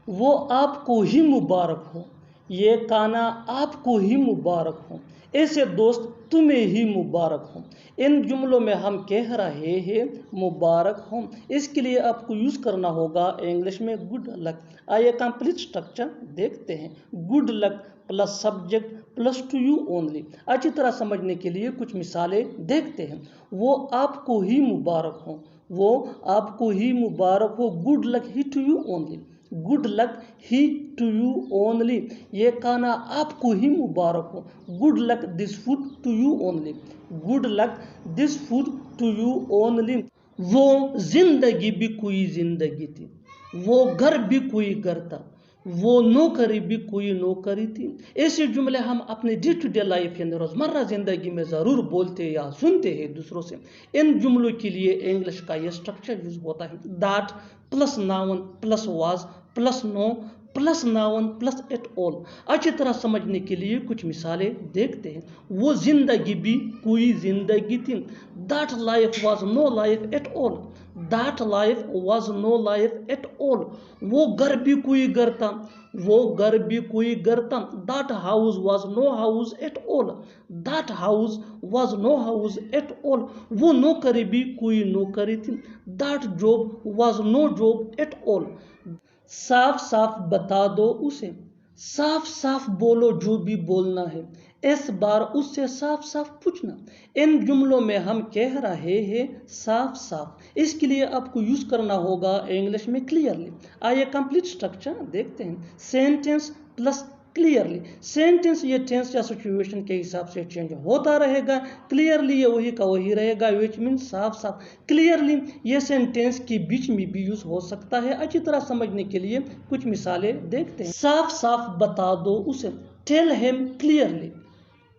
वो आपको ही मुबारक हो, ये खाना आपको ही मुबारक हो, ऐसे दोस्त तुम्हें ही मुबारक हो। इन जुमलों में हम कह रहे हैं मुबारक हो, इसके लिए आपको यूज़ करना होगा इंग्लिश में गुड लक। आइए कंप्लीट स्ट्रक्चर देखते हैं। Good luck plus subject plus two you only. अच्छी तरह समझने के लिए कुछ मिसालें देखते हैं। वो आपको ही मुबारक हो, वो आपको ही मुबारक हो, good luck he to you only, good luck he to you only, ये खाना आपको ही मुबारक हो, good luck this food to you only, good luck this food to you only. वो जिंदगी भी कोई जिंदगी थी, वो घर भी कोई घर था, वो नौकरी भी कोई नौकरी थी। ऐसे जुमले हम अपने डे टू डे लाइफ यानी रोज़मर्रा ज़िंदगी में ज़रूर बोलते या सुनते हैं दूसरों से। इन जुमलों के लिए इंग्लिश का यह स्ट्रक्चर यूज होता है, that plus noun plus was plus no plus noun plus at all. अच्छी तरह समझने के लिए कुछ मिसालें देखते हैं। वो जिंदगी भी कोई जिंदगी थी, that life was no life at all, that life was no life at all. वो घर भी कोई घर था, वो घर भी कोई घर था, that house was no house at all, that house was no house at all. वो नौकरी भी कोई नौकरी थी, that job was no job at all. साफ साफ बता दो उसे, साफ साफ बोलो जो भी बोलना है, इस बार उससे साफ साफ पूछना। इन जुमलों में हम कह रहे हैं साफ साफ, इसके लिए आपको यूज करना होगा इंग्लिश में क्लियरली। आइए कंप्लीट स्ट्रक्चर देखते हैं। Sentence plus clearly. सेंटेंस ये टेंस या सिचुएशन के हिसाब से चेंज होता रहेगा, क्लियरली ये वही का वही रहेगा, विच मीन साफ साफ। क्लियरली ये सेंटेंस के बीच में भी यूज हो सकता है। अच्छी तरह समझने के लिए कुछ मिसालें देखते हैं। साफ साफ बता दो उसे, tell him clearly,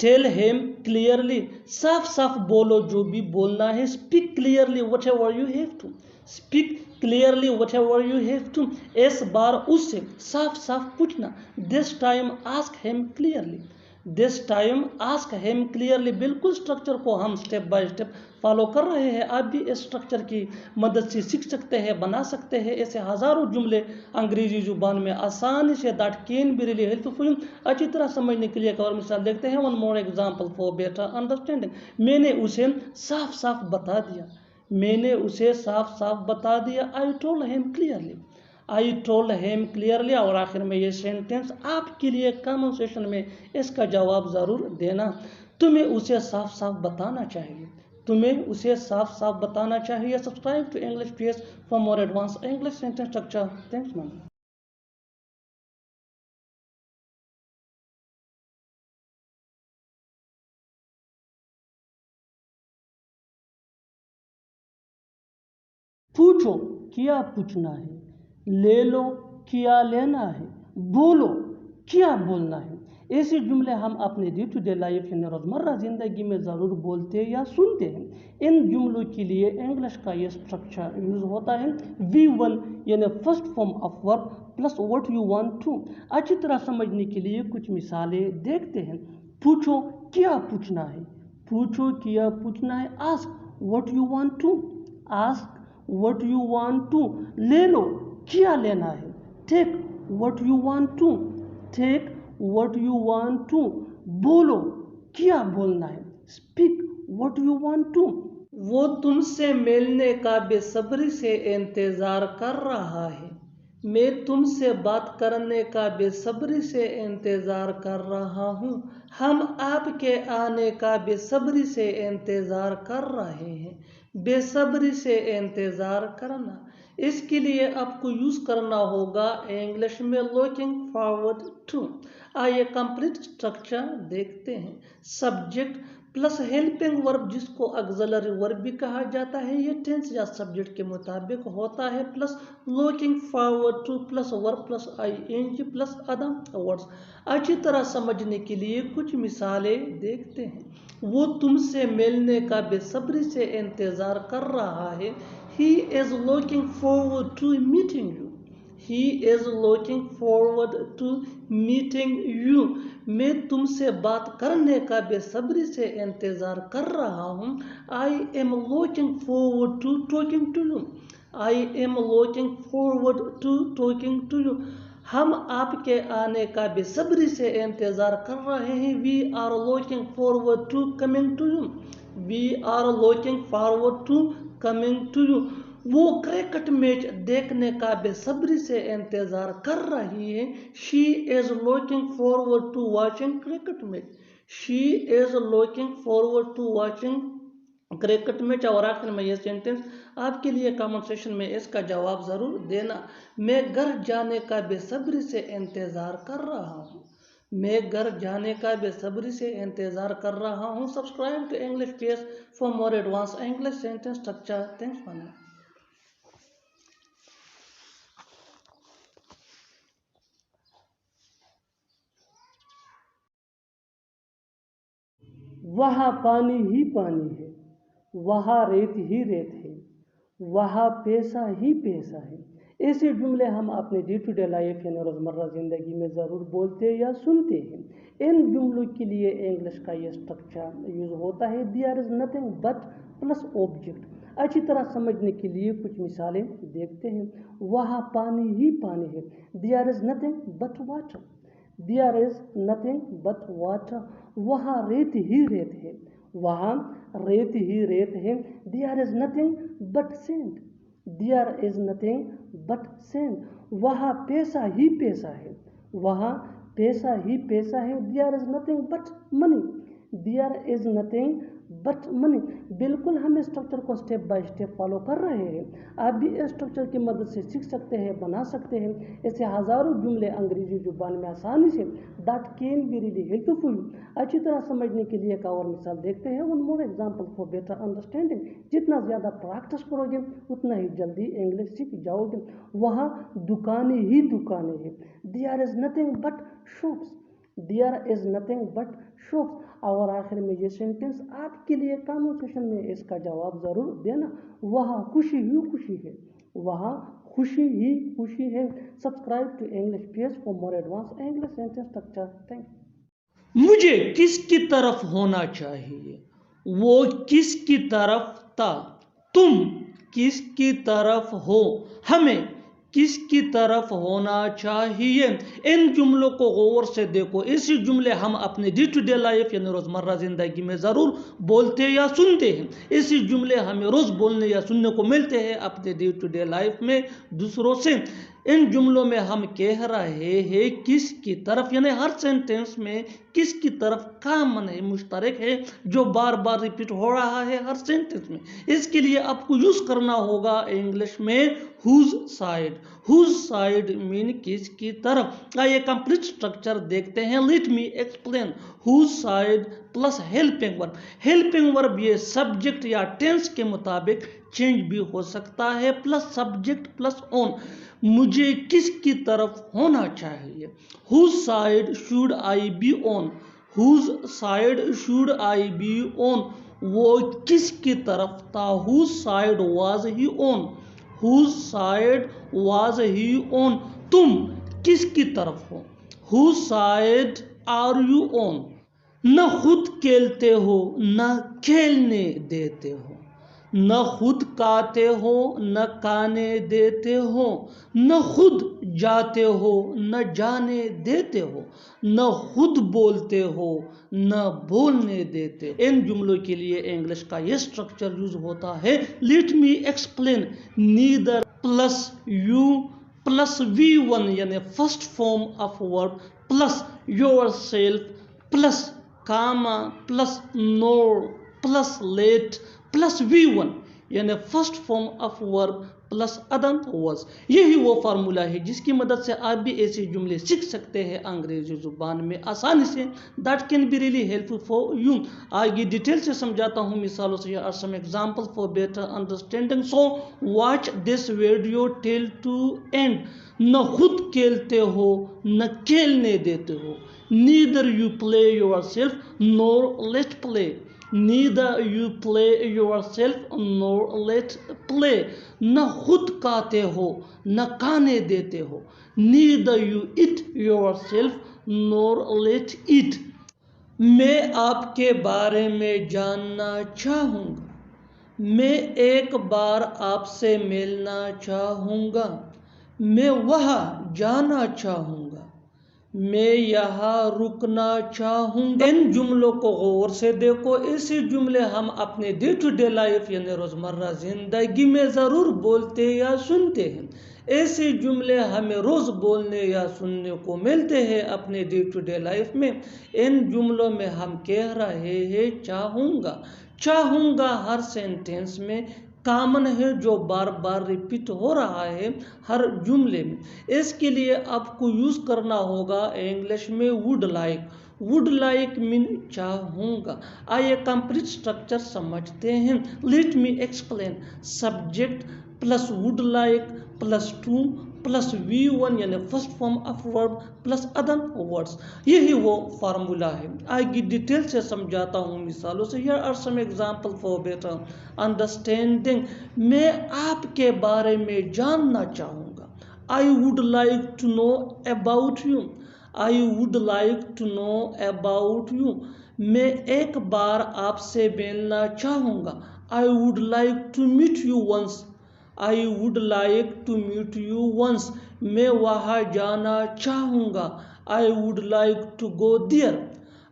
tell him clearly, साफ साफ बोलो जो भी बोलना है। Speak clearly whatever you have to, speak clearly whatever you have to, इस बार उससे साफ साफ पूछना। This time ask him clearly, this time ask him clearly. बिल्कुल स्ट्रक्चर को हम स्टेप बाय स्टेप फॉलो कर रहे हैं, आप भी इस स्ट्रक्चर की मदद से सीख सकते हैं, बना सकते हैं ऐसे हज़ारों जुमले अंग्रेजी जुबान में आसानी से, that can be really helpful. अच्छी तरह समझने के लिए एक और मिसाल देखते हैं। One more example for better understanding. मैंने उसे साफ साफ बता दिया, मैंने उसे साफ साफ बता दिया। I told him clearly, I told him clearly. और आखिर में ये सेंटेंस आपके लिए कन्वर्सेशन में इसका जवाब ज़रूर देना। तुम्हें उसे साफ साफ बताना चाहिए, तुम्हें उसे साफ साफ बताना चाहिए। Subscribe to English page for more advance English sentence structure. Thanks ma'am. पूछो क्या पूछना है, ले लो क्या लेना है, बोलो क्या बोलना है। ऐसे जुमले हम अपने डे टू डे लाइफ यानी रोज़मर्रा ज़िंदगी में ज़रूर बोलते या सुनते हैं। इन जुमलों के लिए इंग्लिश का ये स्ट्रक्चर यूज़ होता है V1 यानी first form of verb plus what you want to. अच्छी तरह समझने के लिए कुछ मिसालें देखते हैं। पूछो क्या पूछना है, पूछो क्या पूछना है। Ask what you want to, ask what you want to. ले लो क्या लेना है, take what you want to, take what you want to. बोलो क्या बोलना है, speak what you want to. वो तुमसे मिलने का बेसब्री से इंतजार कर रहा है, मैं तुमसे बात करने का बेसब्री से इंतजार कर रहा हूँ, हम आपके आने का बेसब्री से इंतजार कर रहे हैं। बेसब्री से इंतजार करना, इसके लिए आपको यूज करना होगा इंग्लिश में लुकिंग फॉरवर्ड टू। आइए कंप्लीट स्ट्रक्चर देखते हैं। सब्जेक्ट प्लस हेल्पिंग वर्ब जिसको ऑक्सिलरी वर्ब भी कहा जाता है, ये टेंस या सब्जेक्ट के मुताबिक होता है, plus looking forward to plus verb plus ING plus other words. अच्छी तरह समझने के लिए कुछ मिसालें देखते हैं। वो तुमसे मिलने का बेसब्री से इंतजार कर रहा है, he is looking forward to meeting you, he is looking forward to meeting you. मैं तुमसे बात करने का बेसब्री से इंतजार कर रहा हूँ। I am looking forward to talking to you, I am looking forward to talking to you. हम आपके आने का बेसब्री से इंतज़ार कर रहे हैं। We are looking forward to coming to you. We are looking forward to coming to you. वो क्रिकेट मैच देखने का बेसब्री से इंतज़ार कर रही है। She is looking forward to watching cricket match. She is looking forward to watching cricket match. और आखिर में ये सेंटेंस आपके लिए कमेंट सेक्शन में इसका जवाब ज़रूर देना। मैं घर जाने का बेसब्री से इंतज़ार कर रहा हूँ। मैं घर जाने का बेसब्री से इंतज़ार कर रहा हूँ। Subscribe to English page for more advance English sentence structure. Thanks for now. वहाँ पानी ही पानी है, वहाँ रेत ही रेत है, वहाँ पैसा ही पैसा है। ऐसे जुमले हम अपने डे टू डे लाइफ यानी रोज़मर्रा ज़िंदगी में ज़रूर बोलते या सुनते हैं। इन जुमलों के लिए इंग्लिश का ये स्ट्रक्चर यूज़ होता है। There is nothing but plus object. अच्छी तरह समझने के लिए कुछ मिसालें देखते हैं। वहाँ पानी ही पानी है। There is nothing but water. There is nothing but water. वहाँ रेत ही रेत है, वहाँ रेत ही रेत है। There is nothing but sand. There is nothing but sand. वहाँ पैसा ही पैसा है, वहाँ पैसा ही पैसा है। There is nothing but money. There is nothing but money. बिल्कुल हम स्ट्रक्चर को स्टेप बाय स्टेप फॉलो कर रहे हैं। आप भी इस स्ट्रक्चर की मदद से सीख सकते हैं, बना सकते हैं। ऐसे हज़ारों जुमले अंग्रेजी जुबान में आसानी से that can be really helpful. अच्छी तरह समझने के लिए एक और मिसाल देखते हैं। One more example for better understanding. जितना ज़्यादा प्रैक्टिस करोगे उतना ही जल्दी इंग्लिश सीख जाओगे। वहाँ दुकानें ही दुकानें हैं। There is nothing but shops. There is nothing but shops. और आखिर में ये सेंटेंस आपके लिए कमेंट सेक्शन में इसका जवाब ज़रूर देना। वहाँ खुशी ही खुशी है, वहाँ खुशी ही खुशी है। Subscribe to English page for more advance English sentence structure. Thank you. मुझे किसकी तरफ होना चाहिए, वो किसकी तरफ था, तुम किसकी तरफ हो, हमें किसकी तरफ होना चाहिए। इन जुमलों को गौर से देखो। ऐसे जुमले हम अपने डे टू डे लाइफ यानी रोज़मर्रा ज़िंदगी में ज़रूर बोलते या सुनते हैं। ऐसे जुमले हमें रोज़ बोलने या सुनने को मिलते हैं अपने डे टू डे लाइफ में दूसरों से। इन जुमलों में हम कह रहे हैं किसकी तरफ, यानी हर सेंटेंस में किसकी तरफ का मन है मुश्तरक है जो बार बार रिपीट हो रहा है हर सेंटेंस में। इसके लिए आपको यूज़ करना होगा इंग्लिश में whose side. Whose side mean किसकी तरफ। आइए कंप्लीट स्ट्रक्चर देखते हैं। Let me explain. Whose side plus helping verb. Helping verb ये सब्जेक्ट या टेंस के मुताबिक चेंज भी हो सकता है, प्लस सब्जेक्ट प्लस ऑन। मुझे किसकी तरफ होना चाहिए। Whose side should I be on. Whose side should I be on. वो किसकी तरफ था। Whose side was he on. Whose side was he on. तुम किसकी तरफ हो। Whose side are you on. न खुद खेलते हो न खेलने देते हो। न खुद खाते हो न खाने देते हो। न खुद जाते हो न जाने देते हो। न खुद बोलते हो न बोलने देते। इन जुमलों के लिए इंग्लिश का ये स्ट्रक्चर यूज होता है। Let me explain. Neither plus you plus V1 यानी first form of verb plus yourself plus comma plus nor plus let plus V1 यानी first form of verb plus other words. यही वो formula है जिसकी मदद से आप भी ऐसे जुमले सीख सकते हैं अंग्रेजी जुबान में आसानी से। That can be really helpful for you. आगे डिटेल से समझाता हूँ मिसालों से। Are some example for better understanding, so watch this video till to end. न खुद खेलते हो न खेलने देते हो। Neither you play yourself nor let play. Neither you play yourself nor let play। न खुद खाते हो न खाने देते हो। Neither you eat yourself nor let eat। मैं आपके बारे में जानना चाहूँगा। मैं एक बार आपसे मिलना चाहूँगा। मैं वहाँ जाना चाहूँगा, मैं यहाँ रुकना चाहूँगा। इन जुमलों को गौर से देखो। ऐसे जुमले हम अपने डे टू डे लाइफ यानी रोज़मर्रा ज़िंदगी में ज़रूर बोलते या सुनते हैं। ऐसे जुमले हमें रोज़ बोलने या सुनने को मिलते हैं अपने डे टू डे लाइफ में। इन जुमलों में हम कह रहे हैं चाहूँगा। चाहूँगा हर सेंटेंस में कॉमन है, जो बार बार रिपीट हो रहा है हर जुमले में। इसके लिए आपको यूज़ करना होगा इंग्लिश में would like. Would like mean चाहूँगा। आइए कंप्लीट स्ट्रक्चर समझते हैं। Let me explain. Subject plus would like plus two plus V1 यानी first form of verb plus other words, यही वो फार्मूला है। आगे डिटेल से समझाता हूँ मिसालों से। Here are some example for better understanding. मैं आपके बारे में जानना चाहूँगा। I would like to know about you. I would like to know about you. मैं एक बार आपसे मिलना चाहूँगा। I would like to meet you once. I would like to meet you once. मैं वहाँ जाना चाहूँगा। I would like to go there.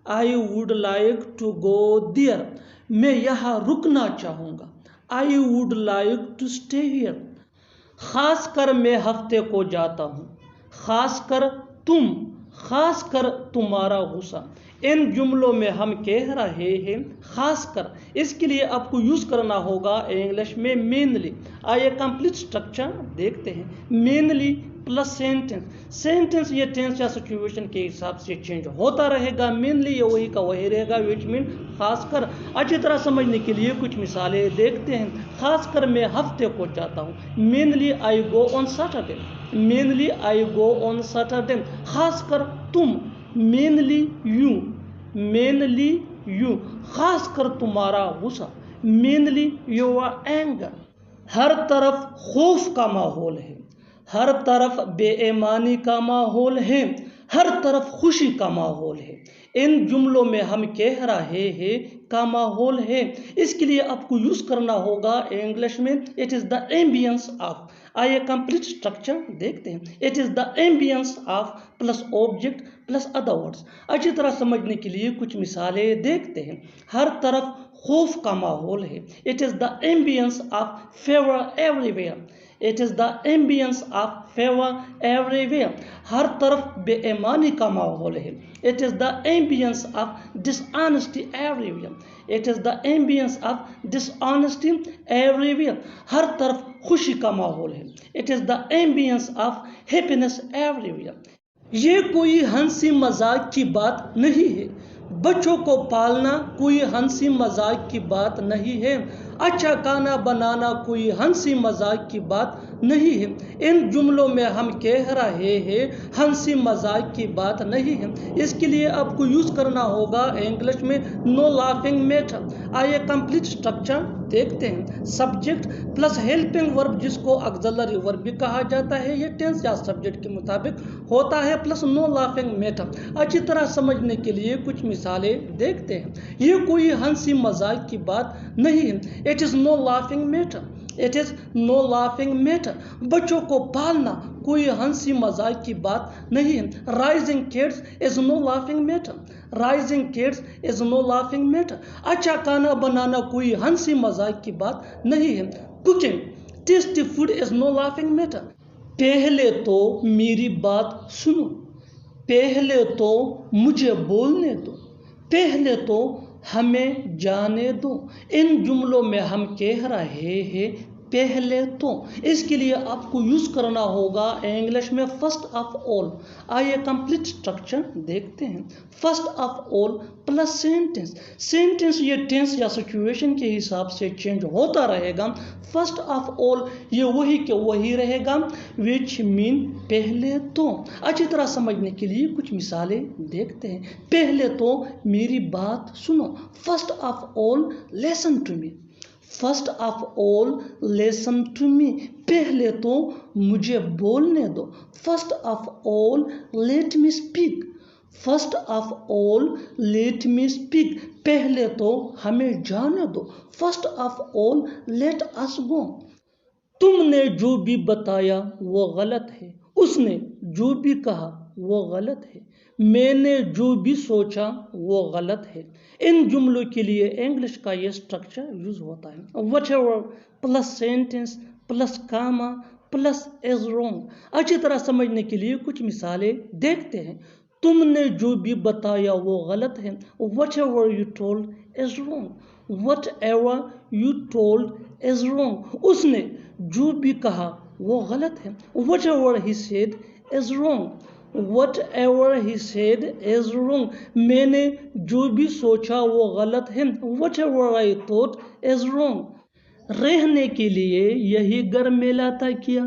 I would like to go there. मैं यहाँ रुकना चाहूँगा। I would like to stay here. खासकर मैं हफ्ते को जाता हूँ। खासकर तुम, खासकर तुम्हारा गुस्सा। इन जुमलों में हम कह रहे हैं खासकर। इसके लिए आपको यूज़ करना होगा इंग्लिश में मेनली। आइए कंप्लीट स्ट्रक्चर देखते हैं। Mainly plus sentence. सेंटेंस ये टेंस या सिचुएशन के हिसाब से चेंज होता रहेगा। मेनली ये वही का वही रहेगा, विच मीन खासकर। अच्छी तरह समझने के लिए कुछ मिसालें देखते हैं। खासकर मैं हफ्ते को जाता हूँ। Mainly I go on Saturday. Mainly I go on Saturday. खासकर तुम, मेनली यू। मेनली यू, खासकर तुम्हारा गुस्सा। Mainly your anger. हर तरफ खौफ का माहौल है। हर तरफ बेईमानी का माहौल है। हर तरफ खुशी का माहौल है। इन जुमलों में हम कह रहे हैं का माहौल है। इसके लिए आपको यूज़ करना होगा इंग्लिश में it is the ambience of. आइए कंप्लीट स्ट्रक्चर देखते हैं। It is the ambience of plus object plus other words. अच्छी तरह समझने के लिए कुछ मिसालें देखते हैं। हर तरफ खौफ का माहौल है। It is the ambience of favour everywhere. It is the ambience of favour everywhere. हर तरफ बेईमानी का माहौल है। It is the ambience of dishonesty everywhere. It is the ambience of dishonesty everywhere. हर तरफ खुशी का माहौल है। It is the ambience of happiness everywhere. ये कोई हंसी मजाक की बात नहीं है। बच्चों को पालना कोई हंसी मजाक की बात नहीं है। अच्छा खाना बनाना कोई हंसी मजाक की बात नहीं है। इन जुमलों में हम कह रहे हैं हंसी मजाक की बात नहीं है। इसके लिए आपको यूज़ करना होगा इंग्लिश में नो लाफिंग मैटर। आइए कंप्लीट स्ट्रक्चर देखते हैं। सब्जेक्ट प्लस हेल्पिंग वर्ब, जिसको ऑक्सिलरी वर्ब भी कहा जाता है, ये टेंस या सब्जेक्ट के मुताबिक होता है, प्लस नो लाफिंग मैटर। अच्छी तरह समझने के लिए कुछ मिसालें देखते हैं। ये कोई हंसी मजाक की बात नहीं है। It is no laughing matter. It is no laughing matter. बच्चों को पालना कोई हंसी मजाक की बात नहीं है। Rising kids is no laughing matter. Rising kids is no laughing matter. अच्छा खाना बनाना कोई हंसी मजाक की बात नहीं है। Cooking tasty food is no laughing matter. पहले तो मेरी बात सुनो। पहले तो मुझे बोलने दो। पहले तो हमें जाने दो। इन जुमलों में हम कह रहे हैं पहले तो। इसके लिए आपको यूज़ करना होगा इंग्लिश में फर्स्ट ऑफ ऑल। आइए कंप्लीट स्ट्रक्चर देखते हैं। First of all plus sentence. Sentence ये टेंस या सिचुएशन के हिसाब से चेंज होता रहेगा। फर्स्ट ऑफ ऑल ये वही के वही रहेगा, विच मीन पहले तो। अच्छी तरह समझने के लिए कुछ मिसालें देखते हैं। पहले तो मेरी बात सुनो। First of all listen to me. First of all listen to me. पहले तो मुझे बोलने दो। First of all let me speak. First of all let me speak. पहले तो हमें जाने दो। First of all let us go. तुमने जो भी बताया वो गलत है, उसने जो भी कहा वो गलत है, मैंने जो भी सोचा वो गलत है। इन जुमलों के लिए इंग्लिश का ये स्ट्रक्चर यूज होता है, whatever plus sentence plus comma plus is wrong. अच्छी तरह समझने के लिए कुछ मिसालें देखते हैं। तुमने जो भी बताया वो गलत है, whatever you told is wrong, whatever you told is wrong. उसने जो भी कहा वो गलत है, whatever he said is wrong, whatever he said is wrong। मैंने जो भी सोचा वो गलत है, whatever I thought is wrong। रहने के लिए यही घर मिला था क्या,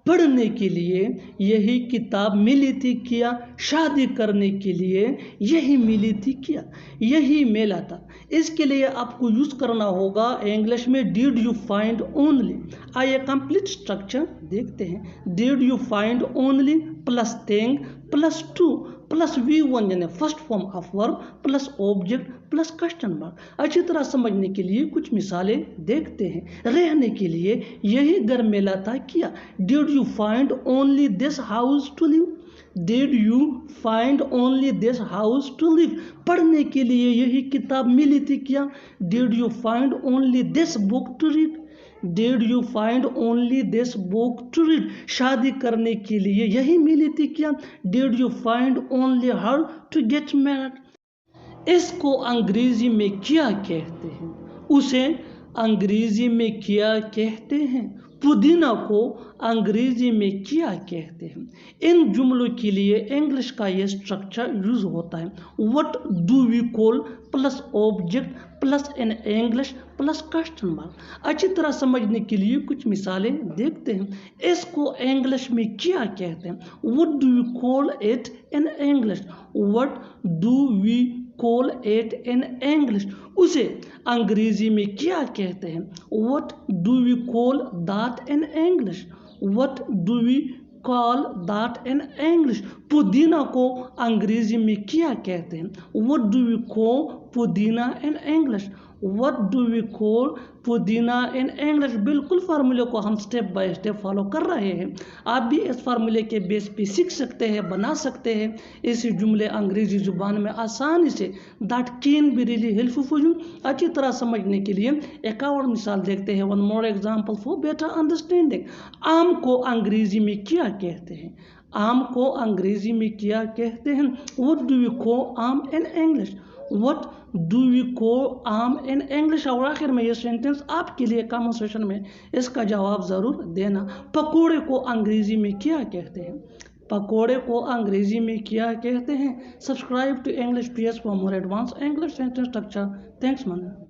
पढ़ने के लिए यही किताब मिली थी क्या, शादी करने के लिए यही मिली थी क्या, यही मिला था। इसके लिए आपको यूज करना होगा इंग्लिश में डिड यू फाइंड ओनली। आइए कंप्लीट स्ट्रक्चर देखते हैं। Did you find only plus thing plus two plus V1 यानी first form of verb plus object plus question mark. अच्छी तरह समझने के लिए कुछ मिसालें देखते हैं। रहने के लिए यही घर मिला था क्या, did you find only this house to live, did you find only this house to live. पढ़ने के लिए यही किताब मिली थी क्या, did you find only this book to read, did you find only this book to read. शादी करने के लिए यही मिली थी क्या, did you find only her to get married. इसको अंग्रेजी में क्या कहते हैं, उसे अंग्रेजी में क्या कहते हैं, पुदीना को अंग्रेजी में क्या कहते हैं। इन जुमलों के लिए इंग्लिश का ये स्ट्रक्चर यूज होता है, what do we call plus object plus in English plus question mark. अच्छी तरह समझने के लिए कुछ मिसालें देखते हैं। इसको इंग्लिश में क्या कहते हैं, what do we call it in English, what do we call it in English. उसे अंग्रेजी में क्या कहते हैं, what do we call that in English, what do we call that in English. पुदीना को अंग्रेजी में क्या कहते हैं, व्हाट डू वी कॉल पुदीना in English, what do we call पुदीना इन इंग्लिश। बिल्कुल फार्मूले को हम स्टेप बाय स्टेप फॉलो कर रहे हैं। आप भी इस फार्मूले के बेस पे सीख सकते हैं, बना सकते हैं ऐसे जुमले अंग्रेजी जुबान में आसानी से। That can be really helpful for you. अच्छी तरह समझने के लिए एक और मिसाल देखते हैं, one more example for better understanding. आम को अंग्रेजी में क्या कहते हैं, आम को अंग्रेजी में क्या कहते हैं, व्हाट डू वी कॉल आम in English, what do we call आम इन इंग्लिश। और आखिर में ये सेंटेंस आपके लिए कमेंट सेक्शन में इसका जवाब ज़रूर देना। पकोड़े को अंग्रेजी में क्या कहते हैं, पकोड़े को अंग्रेजी में क्या कहते हैं। Subscribe to English PS for more advance English sentence structure. Thanks man.